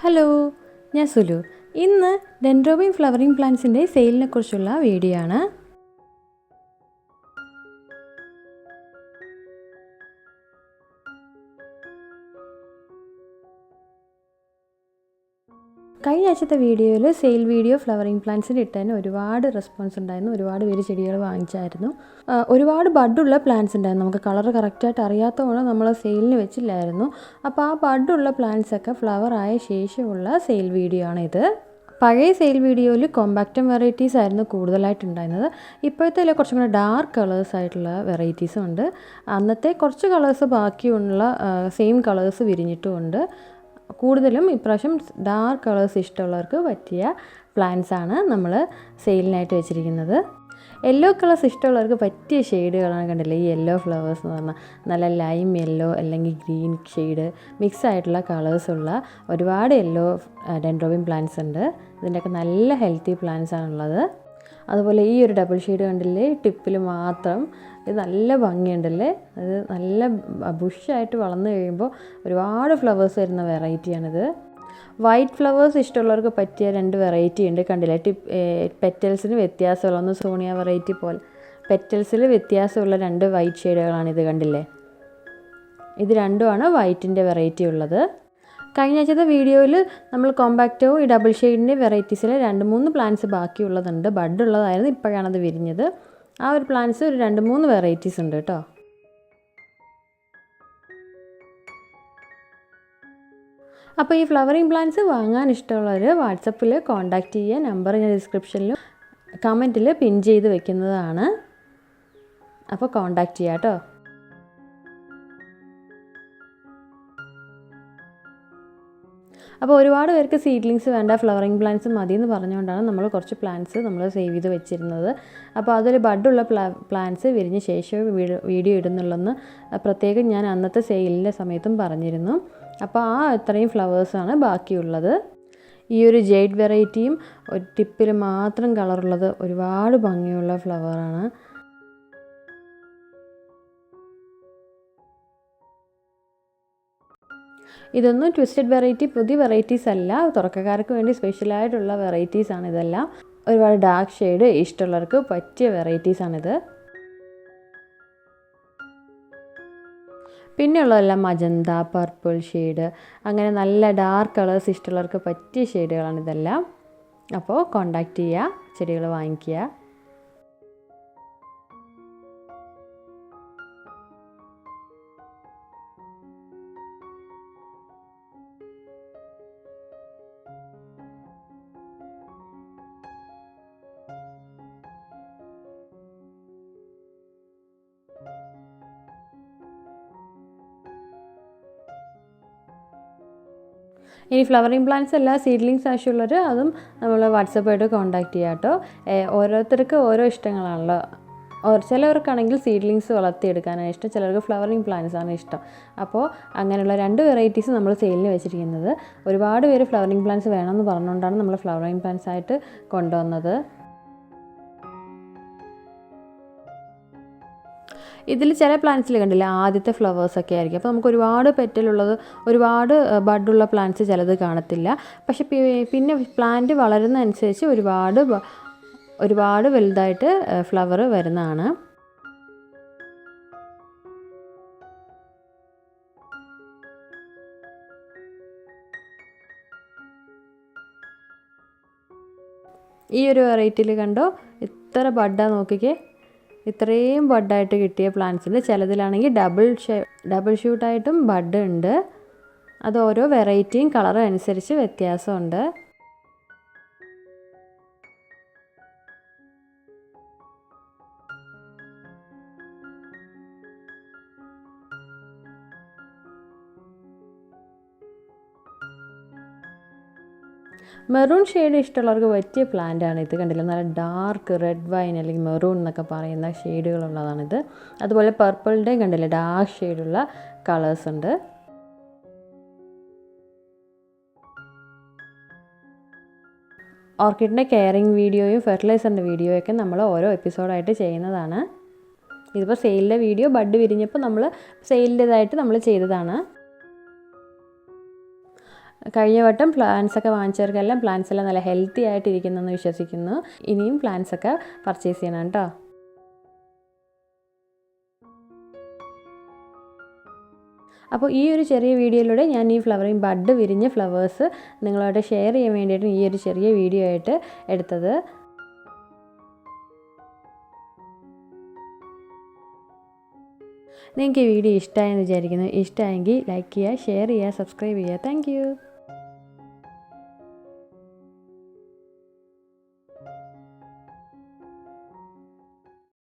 Hello, ഞാൻ സുലു. ഇന്ന് dendrobium flowering പ്ലാന്റ്സിൻ്റെ സെയിലിനെ കുറിച്ചുള്ള വീഡിയോ ആണ്. കഴിഞ്ഞ ആഴ്ചത്തെ വീഡിയോയിൽ സെയിൽ വീഡിയോ ഫ്ലവറിംഗ് പ്ലാന്റ്സിന് ഇട്ടതിന് ഒരുപാട് റെസ്പോൺസ് ഉണ്ടായിരുന്നു. ഒരുപാട് പേര് ചെടികൾ വാങ്ങിച്ചായിരുന്നു. ഒരുപാട് ബഡുള്ള പ്ലാന്റ്സ് ഉണ്ടായിരുന്നു. നമുക്ക് കളർ കറക്റ്റായിട്ട് അറിയാത്തതുകൊണ്ട് നമ്മൾ സെയിലിന് വെച്ചില്ലായിരുന്നു. അപ്പോൾ ആ ബഡുള്ള പ്ലാന്റ്സൊക്കെ ഫ്ലവർ ആയ ശേഷമുള്ള സെയിൽ വീഡിയോ ആണിത്. പഴയ സെയിൽ വീഡിയോയിൽ കോമ്പാക്റ്റം വെറൈറ്റീസ് ആയിരുന്നു കൂടുതലായിട്ടുണ്ടായിരുന്നത്. ഇപ്പോഴത്തെ കുറച്ചും കൂടെ ഡാർക്ക് കളേഴ്സ് ആയിട്ടുള്ള വെറൈറ്റീസും ഉണ്ട്. അന്നത്തെ കുറച്ച് കളേഴ്സ് ബാക്കിയുള്ള സെയിം കളേഴ്സ് വിരിഞ്ഞിട്ടുമുണ്ട്. കൂടുതലും ഇപ്രാവശ്യം ഡാർക്ക് കളേഴ്സ് ഇഷ്ടമുള്ളവർക്ക് പറ്റിയ പ്ലാന്റ്സാണ് നമ്മൾ സെയിലിനായിട്ട് വെച്ചിരിക്കുന്നത്. യെല്ലോ കളേഴ്സ് ഇഷ്ടമുള്ളവർക്ക് പറ്റിയ ഷെയ്ഡുകളാണ്. കണ്ടില്ലേ, ഈ യെല്ലോ ഫ്ലവേഴ്സ് എന്ന് പറഞ്ഞാൽ നല്ല ലൈം യെല്ലോ അല്ലെങ്കിൽ ഗ്രീൻ ഷെയ്ഡ് മിക്സ് ആയിട്ടുള്ള കളേഴ്സുള്ള ഒരുപാട് യെല്ലോ ഡെൻഡ്രോബിയം പ്ലാന്റ്സ് ഉണ്ട്. ഇതിൻ്റെയൊക്കെ നല്ല ഹെൽത്തി പ്ലാന്റ്സ് ആണുള്ളത്. അതുപോലെ ഈ ഒരു ഡബിൾ ഷെയ്ഡ് കണ്ടില്ലേ, ടിപ്പിൽ മാത്രം. ഇത് നല്ല ഭംഗിയുണ്ടല്ലേ. അത് നല്ല ബുഷായിട്ട് വളർന്നു കഴിയുമ്പോൾ ഒരുപാട് ഫ്ലവേഴ്സ് വരുന്ന വെറൈറ്റിയാണിത്. വൈറ്റ് ഫ്ലവേഴ്സ് ഇഷ്ടമുള്ളവർക്ക് പറ്റിയ രണ്ട് വെറൈറ്റി ഉണ്ട്. കണ്ടില്ലേ, പെറ്റൽസിന് വ്യത്യാസമുള്ള, ഒന്ന് സോണിയ വെറൈറ്റി പോലെ പെറ്റൽസിൽ വ്യത്യാസമുള്ള രണ്ട് വൈറ്റ് ഷെയ്ഡുകളാണിത്. കണ്ടില്ലേ, ഇത് രണ്ടുമാണ് വൈറ്റിൻ്റെ വെറൈറ്റി ഉള്ളത്. കഴിഞ്ഞ ആഴ്ചത്തെ വീഡിയോയിൽ നമ്മൾ കോമ്പാക്റ്റോ ഈ ഡബിൾ ഷെയ്ഡിൻ്റെ വെറൈറ്റീസിൽ 2-3 പ്ലാന്റ്സ് ബാക്കിയുള്ളതുണ്ട്. ബഡ് ഉള്ളതായിരുന്നു, ഇപ്പോഴാണത് വിരിഞ്ഞത്. ആ ഒരു പ്ലാന്റ്സ് ഒരു 2-3 വെറൈറ്റീസ് ഉണ്ട് കേട്ടോ. അപ്പോൾ ഈ ഫ്ലവറിംഗ് പ്ലാന്റ്സ് വാങ്ങാൻ ഇഷ്ടമുള്ളവർ വാട്സപ്പിൽ കോൺടാക്റ്റ് ചെയ്യുക. നമ്പർ ഞാൻ ഡിസ്ക്രിപ്ഷനിലും കമൻറ്റിൽ പിൻ ചെയ്ത് വെക്കുന്നതാണ്. അപ്പോൾ കോൺടാക്റ്റ് ചെയ്യുക കേട്ടോ. അപ്പോൾ ഒരുപാട് പേർക്ക് സീഡ്ലിങ്സ് വേണ്ട, ഫ്ലവറിംഗ് പ്ലാന്റ്സ് മതി എന്ന് പറഞ്ഞുകൊണ്ടാണ് നമ്മൾ കുറച്ച് പ്ലാന്റ്സ് നമ്മൾ സേവ് ചെയ്ത് വെച്ചിരുന്നത്. അപ്പോൾ അതിൽ ബഡുള്ള പ്ലാന്റ്സ് വിരിഞ്ഞ ശേഷം വീഡിയോ ഇടുന്നുള്ളതെന്ന് പ്രത്യേകം ഞാൻ അന്നത്തെ സെയിലിൻ്റെ സമയത്തും പറഞ്ഞിരുന്നു. അപ്പോൾ ഇത്രയും ഫ്ലവേഴ്സാണ് ബാക്കിയുള്ളത്. ഈ ഒരു ജെയ്ഡ് വെറൈറ്റിയും ഒരു ടിപ്പിൽ മാത്രം കളറുള്ളത് ഒരുപാട് ഭംഗിയുള്ള ഫ്ലവറാണ്. ഇതൊന്നും ട്വിസ്റ്റഡ് വെറൈറ്റി, പുതിയ വെറൈറ്റീസ് അല്ല. തുറക്കക്കാർക്ക് വേണ്ടി സ്പെഷ്യലായിട്ടുള്ള വെറൈറ്റീസാണ് ഇതെല്ലാം. ഒരുപാട് ഡാർക്ക് ഷെയ്ഡ് ഇഷ്ടമുള്ളവർക്ക് പറ്റിയ വെറൈറ്റീസാണിത്. പിന്നെയുള്ളതെല്ലാം മജന്ത, പർപ്പിൾ ഷെയ്ഡ്, അങ്ങനെ നല്ല ഡാർക്ക് കളേഴ്സ് ഇഷ്ടമുള്ളവർക്ക് പറ്റിയ ഷെയ്ഡുകളാണ് ഇതെല്ലാം. അപ്പോൾ കോൺടാക്റ്റ് ചെയ്യുക, ചെടികൾ വാങ്ങിക്കുക. ഇനി ഫ്ലവറിംഗ് പ്ലാന്റ്സ് അല്ല, സീഡ്ലിങ്സ് ആവശ്യമുള്ളവർ അതും നമ്മൾ വാട്സപ്പായിട്ട് കോൺടാക്റ്റ് ചെയ്യാം കേട്ടോ. ഓരോരുത്തർക്ക് ഓരോ ഇഷ്ടങ്ങളാണല്ലോ. ചിലവർക്കാണെങ്കിൽ സീഡ്ലിങ്സ് വളർത്തിയെടുക്കാനാണ് ഇഷ്ടം, ചിലർക്ക് ഫ്ലവറിംഗ് പ്ലാന്റ്സ് ആണ് ഇഷ്ടം. അപ്പോൾ അങ്ങനെയുള്ള 2 വെറൈറ്റീസ് നമ്മൾ സെയിലിന് വെച്ചിരിക്കുന്നത്. ഒരുപാട് പേര് ഫ്ലവറിംഗ് പ്ലാന്റ്സ് വേണമെന്ന് പറഞ്ഞുകൊണ്ടാണ് നമ്മൾ ഫ്ലവറിംഗ് പ്ലാന്റ്സ് ആയിട്ട് കൊണ്ടുവന്നത്. ഇതിൽ ചില പ്ലാന്റ്സിൽ കണ്ടില്ല, ആദ്യത്തെ ഫ്ലവേഴ്സൊക്കെ ആയിരിക്കും. അപ്പോൾ നമുക്ക് ഒരുപാട് പെറ്റലുള്ളത്, ഒരുപാട് ബഡുള്ള പ്ലാന്റ്സ് ചിലത് കാണത്തില്ല. പക്ഷെ പിന്നെ പ്ലാന്റ് വളരുന്നതനുസരിച്ച് ഒരുപാട് വലുതായിട്ട് ഫ്ലവർ വരുന്നതാണ്. ഈ ഒരു വെറൈറ്റിയിൽ കണ്ടോ, ഇത്ര ബഡാ നോക്കിക്കേ. ഇത്രയും ബഡായിട്ട് കിട്ടിയ പ്ലാന്റ്സിൻ്റെ ചിലതിലാണെങ്കിൽ ഡബിൾ ഷൂട്ടായിട്ടും ബഡ് ഉണ്ട്. അത് ഓരോ വെറൈറ്റിയും കളറും അനുസരിച്ച് വ്യത്യാസമുണ്ട്. മെറൂൺ ഷെയ്ഡ് ഇഷ്ടമുള്ളവർക്ക് പറ്റിയ പ്ലാന്റാണ് ഇത്. കണ്ടില്ല, നല്ല ഡാർക്ക് റെഡ് വൈൻ അല്ലെങ്കിൽ മെറൂൺ എന്നൊക്കെ പറയുന്ന ഷെയ്ഡുകളുള്ളതാണിത്. അതുപോലെ പർപ്പിളിൻ്റെയും കണ്ടില്ല, ഡാർക്ക് ഷെയ്ഡുള്ള കളേഴ്സ് ഉണ്ട്. ഓർക്കിഡിൻ്റെ കെയറിങ് വീഡിയോയും ഫെർട്ടിലൈസറിൻ്റെ വീഡിയോയൊക്കെ നമ്മൾ ഓരോ എപ്പിസോഡായിട്ട് ചെയ്യുന്നതാണ്. ഇതിപ്പോൾ സെയിലിൻ്റെ വീഡിയോ ബഡ് വിരിഞ്ഞപ്പോൾ നമ്മൾ സെയിലിൻ്റെതായിട്ട് നമ്മൾ ചെയ്തതാണ്. കഴിഞ്ഞ വട്ടം പ്ലാന്റ്സൊക്കെ വാങ്ങിച്ചവർക്കെല്ലാം പ്ലാന്റ്സ് എല്ലാം നല്ല ഹെൽത്തി ആയിട്ടിരിക്കുന്നെന്ന് വിശ്വസിക്കുന്നു. ഇനിയും പ്ലാന്റ്സൊക്കെ പർച്ചേസ് ചെയ്യണം കേട്ടോ. അപ്പോൾ ഈ ഒരു ചെറിയ വീഡിയോയിലൂടെ ഞാൻ ഈ ഫ്ലവറിങ് ബഡ് വിരിഞ്ഞ ഫ്ലവേഴ്സ് നിങ്ങളോട് ഷെയർ ചെയ്യാൻ വേണ്ടിയിട്ട് ഈ ഒരു ചെറിയ വീഡിയോ ആയിട്ട് എടുത്തത്. നിങ്ങൾക്ക് ഈ വീഡിയോ ഇഷ്ടമായെന്ന് വിചാരിക്കുന്നു. ഇഷ്ടമായെങ്കിൽ ലൈക്ക് ചെയ്യുക, ഷെയർ ചെയ്യുക, സബ്സ്ക്രൈബ് ചെയ്യുക. താങ്ക്